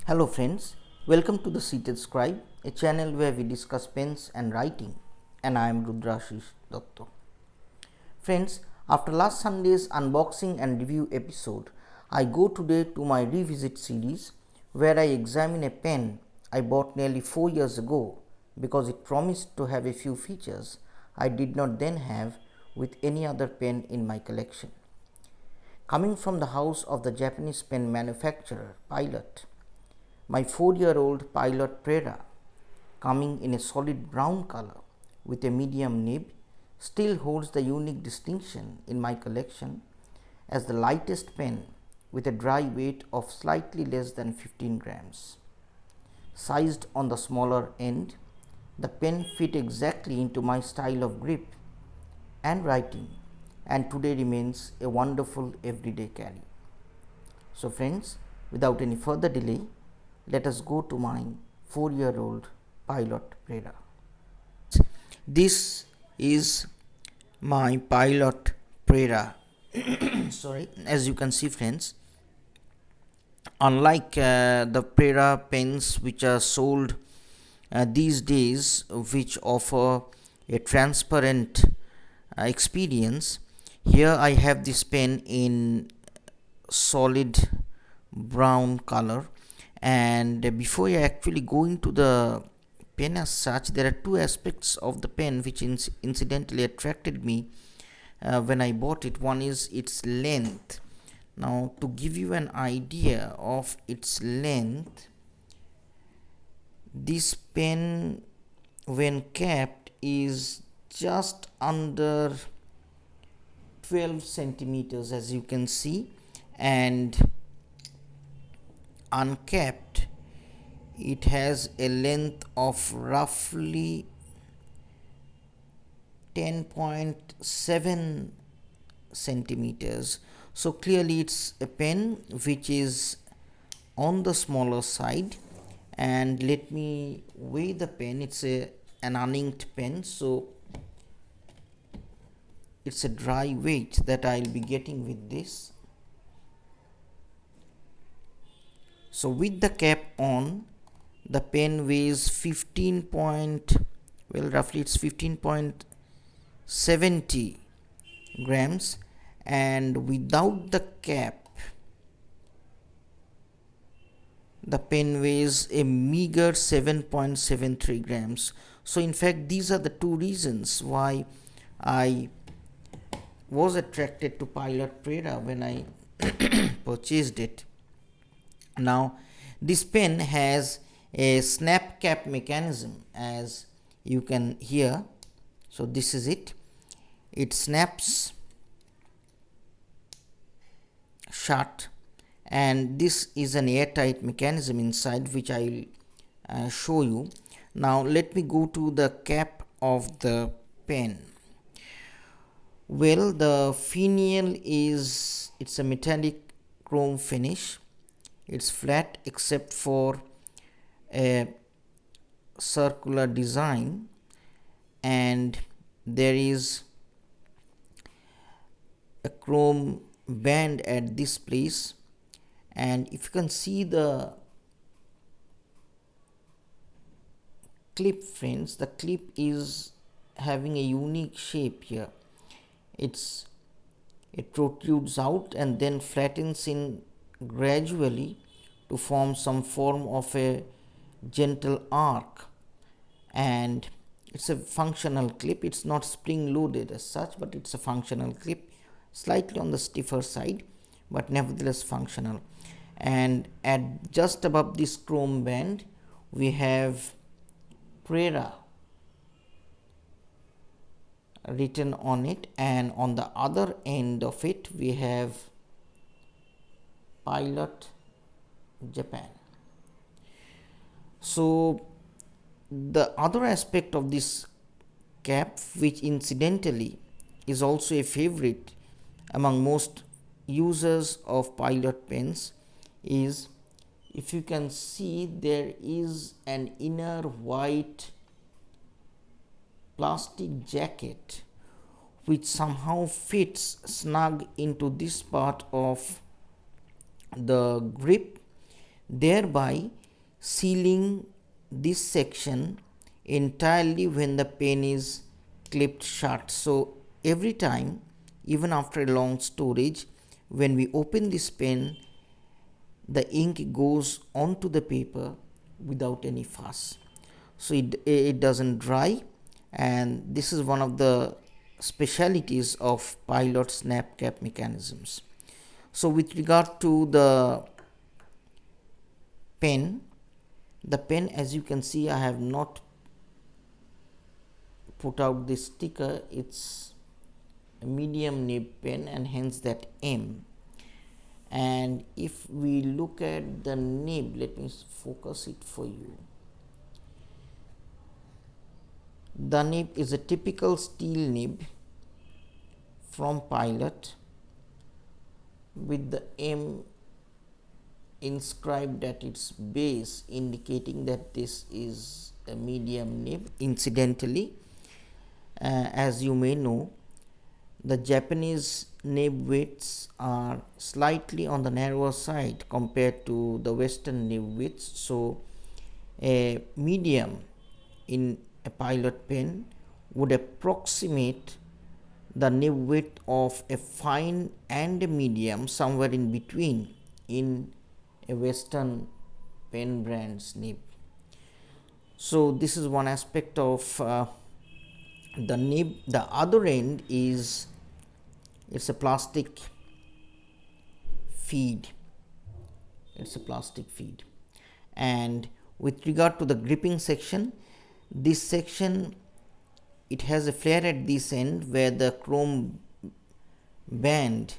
Hello friends, welcome to the Seated Scribe, a channel where we discuss pens and writing, and I am Rudrashish Datta. Friends, after last Sunday's unboxing and review episode, I go today to my revisit series where I examine a pen I bought nearly 4 years ago because it promised to have a few features I did not then have with any other pen in my collection. Coming from the house of the Japanese pen manufacturer Pilot, my 4-year-old Pilot Prera, coming in a solid brown color with a medium nib, still holds the unique distinction in my collection as the lightest pen with a dry weight of slightly less than 15 grams. Sized on the smaller end, the pen fit exactly into my style of grip and writing, and today remains a wonderful everyday carry. So friends, without any further delay, let us go to my 4-year-old Pilot Prera. This is my Pilot Prera. Sorry, as you can see friends, unlike the Prera pens which are sold these days, which offer a transparent experience, here I have this pen in solid brown color. And before I actually go into the pen as such, there are two aspects of the pen which incidentally attracted me when I bought it. One is its length. Now, to give you an idea of its length, this pen when capped is just under 12 centimeters, as you can see, and uncapped it has a length of roughly 10.7 centimeters. So clearly it's a pen which is on the smaller side. And let me weigh the pen. It's an uninked pen, so it's a dry weight that I'll be getting with this. So with the cap on, the pen weighs 15.70 grams, and without the cap the pen weighs a meager 7.73 grams. So in fact, these are the two reasons why I was attracted to Pilot Prera when I purchased it. Now, this pen has a snap cap mechanism, as you can hear. So this is it. It snaps shut, and this is an airtight mechanism inside, which I will show you. Now let me go to the cap of the pen. Well, the finial it's a metallic chrome finish. It's flat except for a circular design, and there is a chrome band at this place. And if you can see the clip, friends, the clip is having a unique shape here. It protrudes out and then flattens in gradually to form some form of a gentle arc, and it's a functional clip. It's not spring loaded as such, but it's a functional clip, slightly on the stiffer side, but nevertheless functional. And at just above this chrome band we have Prera written on it, and on the other end of it we have Pilot Japan. So the other aspect of this cap, which incidentally is also a favorite among most users of Pilot pens, is, if you can see, there is an inner white plastic jacket which somehow fits snug into this part of the grip, thereby sealing this section entirely when the pen is clipped shut. So every time, even after a long storage, when we open this pen, the ink goes onto the paper without any fuss. So it doesn't dry, and this is one of the specialities of pilot snap cap mechanisms. So with regard to the pen, as you can see, I have not put out this sticker. It's a medium nib pen and hence that M. And if we look at the nib, let me focus it for you. The nib is a typical steel nib from Pilot with the M inscribed at its base, indicating that this is a medium nib. Incidentally, as you may know, the Japanese nib widths are slightly on the narrower side compared to the Western nib widths. So a medium in a Pilot pen would approximate the nib width of a fine and a medium, somewhere in between in a Western pen brand's nib. So this is one aspect of the nib. The other end is, it's a plastic feed. And with regard to the gripping section, this section, it has a flare at this end where the chrome band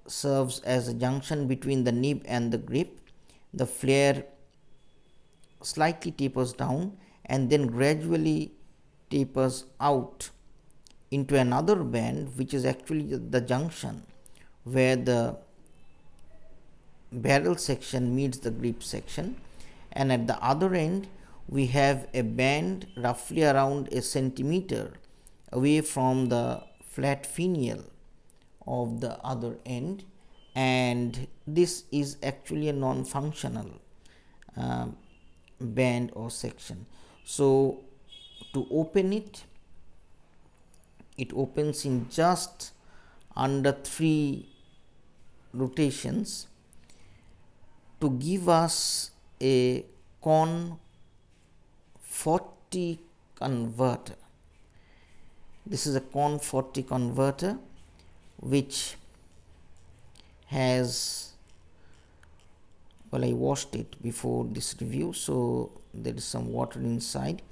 serves as a junction between the nib and the grip. The flare slightly tapers down and then gradually tapers out into another band, which is actually the junction where the barrel section meets the grip section. And at the other end, we have a band roughly around a centimeter away from the flat finial of the other end, and this is actually a non-functional band or section. So to open it, it opens in just under 3 rotations to give us a con 40 converter. This is a con 40 converter which has, well, I washed it before this review, so there is some water inside.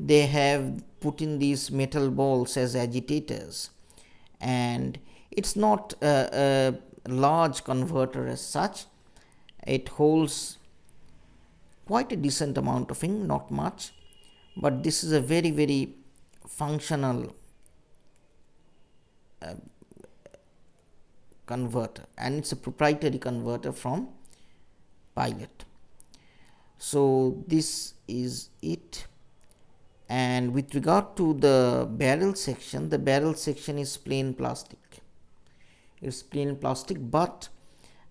They have put in these metal balls as agitators, and it's not a large converter as such. It holds quite a decent amount of ink, not much, but this is a very, very functional converter, and it's a proprietary converter from Pilot. So this is it. And with regard to the barrel section is plain plastic. It's plain plastic, but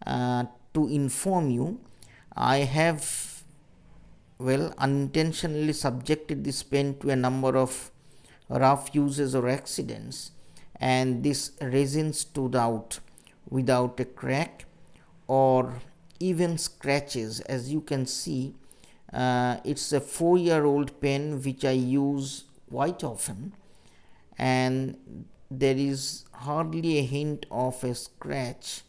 to inform you, I have, well, unintentionally subjected this pen to a number of rough uses or accidents, and this resin stood out without a crack or even scratches. As you can see, it's a 4-year-old pen which I use quite often, and there is hardly a hint of a scratch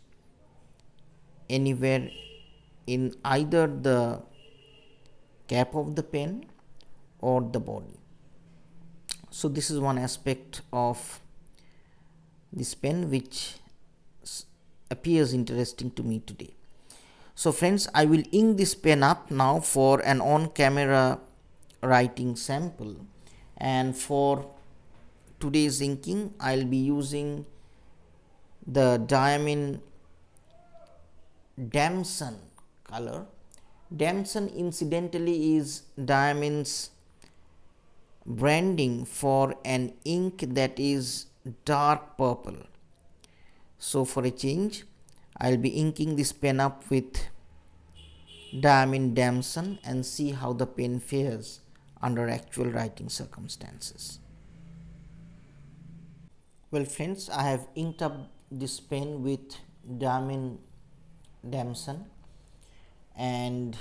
anywhere in either the cap of the pen or the body. So this is one aspect of this pen which appears interesting to me today. So friends, I will ink this pen up now for an on-camera writing sample, and for today's inking I'll be using the Diamond Damson color. Damson incidentally is Diamond's branding for an ink that is dark purple. So for a change, I'll be inking this pen up with diamine damson and see how the pen fares under actual writing circumstances. Well friends, I have inked up this pen with diamine damson and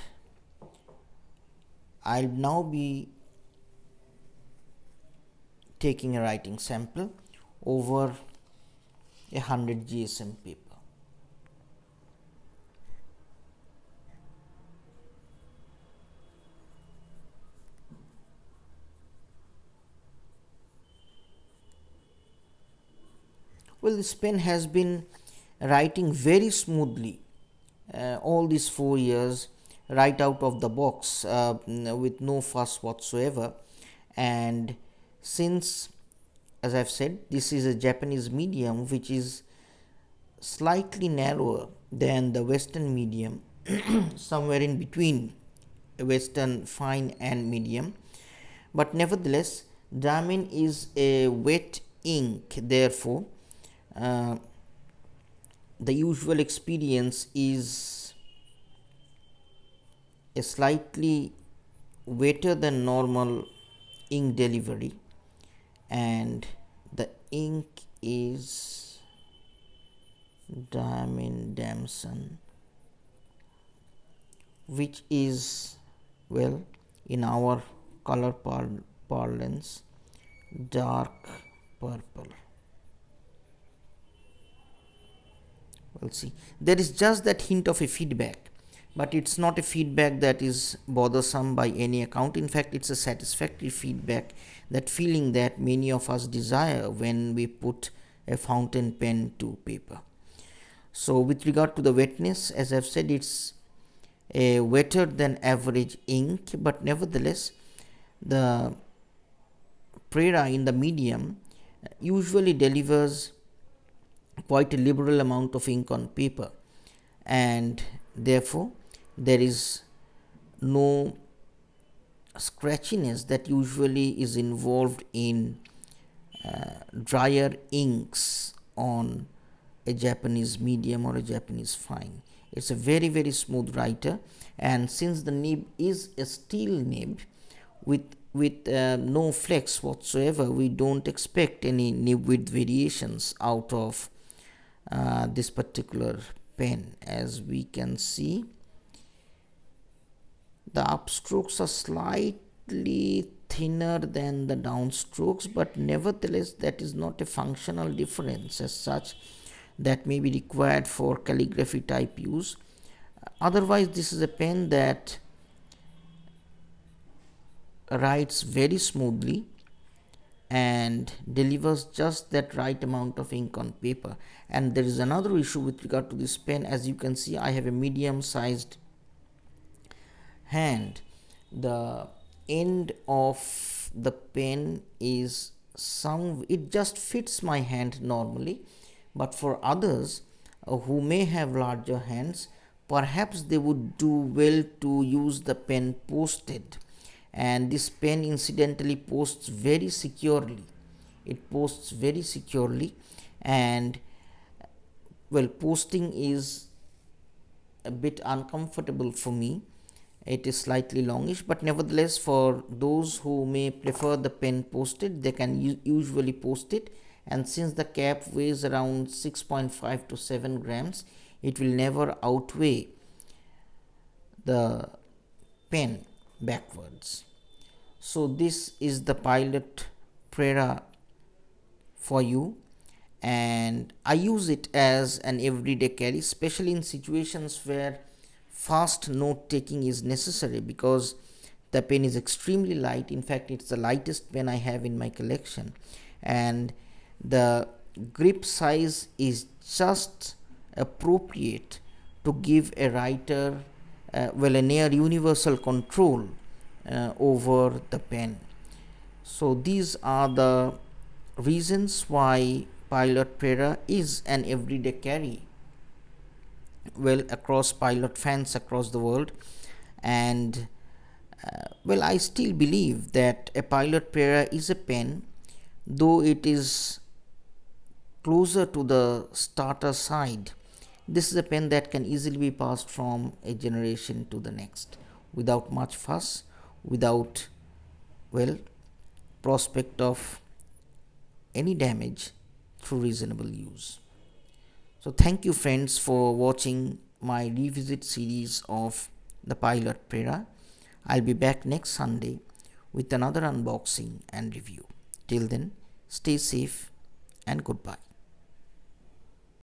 I'll now be taking a writing sample over 100 GSM paper. Well, this pen has been writing very smoothly all these 4 years, right out of the box, with no fuss whatsoever. And since, as I've said, this is a Japanese medium which is slightly narrower than the Western medium, somewhere in between Western fine and medium, but nevertheless diamine is a wet ink, therefore the usual experience is a slightly wetter than normal ink delivery, and the ink is diamine damson, which is, well, in our color parlance, dark purple. Well, see, there is just that hint of a feedback, but it's not a feedback that is bothersome by any account. In fact, it's a satisfactory feedback, that feeling that many of us desire when we put a fountain pen to paper. So with regard to the wetness, as I've said, it's a wetter than average ink, but nevertheless the Prera in the medium usually delivers quite a liberal amount of ink on paper, and therefore there is no scratchiness that usually is involved in drier inks on a Japanese medium or a Japanese fine. It's a very, very smooth writer, and since the nib is a steel nib with no flex whatsoever, we don't expect any nib width variations out of this particular pen. As we can see, the upstrokes are slightly thinner than the downstrokes, but nevertheless that is not a functional difference as such that may be required for calligraphy type use. Otherwise, this is a pen that writes very smoothly and delivers just that right amount of ink on paper. And there is another issue with regard to this pen. As you can see, I have a medium sized hand. The end of the pen is it just fits my hand normally, but for others who may have larger hands, perhaps they would do well to use the pen posted. And this pen incidentally posts very securely. It posts very securely, and well, posting is a bit uncomfortable for me. It is slightly longish, but nevertheless for those who may prefer the pen posted, they can usually post it. And since the cap weighs around 6.5 to 7 grams, it will never outweigh the pen backwards. So this is the Pilot Prera for you, and I use it as an everyday carry, especially in situations where fast note taking is necessary, because the pen is extremely light. In fact, it's the lightest pen I have in my collection, and the grip size is just appropriate to give a writer a near universal control over the pen. So these are the reasons why Pilot Prera is an everyday carry, well, across Pilot fans across the world. And well, I still believe that a Pilot Prera is a pen, though it is closer to the starter side This is a pen that can easily be passed from a generation to the next without much fuss, without, well, prospect of any damage through reasonable use. So thank you friends for watching my revisit series of the Pilot Prera. I'll be back next Sunday with another unboxing and review. Till then, stay safe and goodbye.